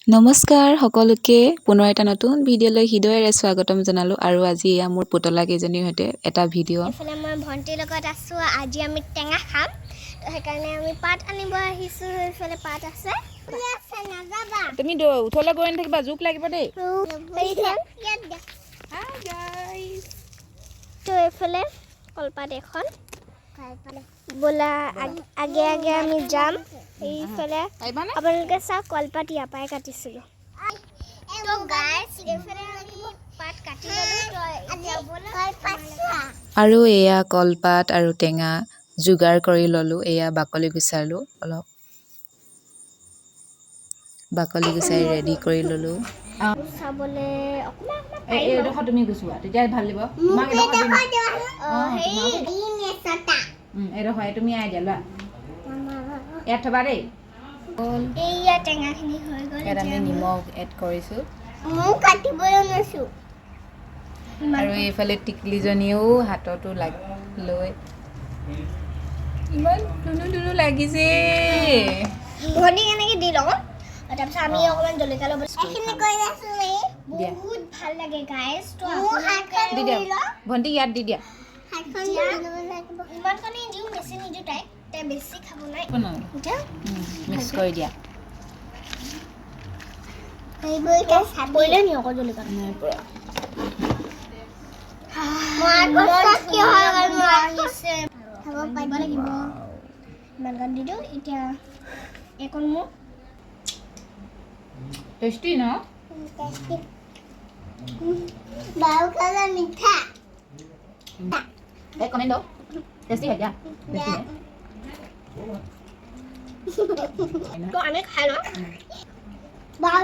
নমস্কাৰ সকলোকে পুনৰ এটা নতুন ভিডিঅ'লৈ হৃদয়েৰে স্বাগতম জনালো আৰু আজি এয়া মোৰ পুতলা কেইজনীৰ সৈতে এটা ভিডিঅ'। এফালে মই ভণ্টিৰ লগত আছো আজি আমি টেঙা খাম তো সেইকাৰণে আমি পাত আনিব আহিছো এফালে পাত আছে নাযাবা তুমি উঠলে গৈ থাকিবা জোক লাগিব দেই হাই গাইস তো এফালে কলপাত এখন बोला आगे आगे আমি যাম এইফালে আপোনালোকে চাওক কলপাত ইয়াৰ পৰাই কাটিছিলো তো গাইস এফালে আমি পাত কাটি ললো তো এতিয়া बोला আৰু এয়া কলপাত আৰু টেঙা যোগাৰ কৰি ললো এয়া বাকলি গুচালো অলপ বাকলি গুচাই ৰেডি কৰি ললো চাবলে অকমান এই দেখো তুমি গুছোৱা তেতিয়া ভাল লাগিব তোমাক এই দেখো তুমি আই দিয়া লোৱা ইয়াত থবা দেই এইয়া টেঙাখিনি হৈ গ'ল ইয়াত আমি নিমখ এড কৰিছো মই কাটিবলৈ লৈছো আৰু এইফালে টিকলিজনীও হাততো লৈ ইমান দুনু লাগিছে ভনি কেনেকৈ দি লওঁ তাৰপিছত আমি অকমান জলকীয়া ল'ব এইখিনি কৰি আছো বহুত ভাল লাগে গাইস তো দি দিয়া ভণ্টি ইয়াত দি দিয়া ইমান কণি দিওঁ বেছি নিদিওঁ তাই বেছি খাব নাই মিক্স কৰি দিয়া পৰিলে নি অকল জলকীয়া ইমান গান দি দিওঁ এতিয়া একণ মোক টেষ্টি ন বাউ খালা মিঠা এই কমেণ্ট দাও টেষ্টি হয় দিয়া তো আমি খাই লওঁ বাউ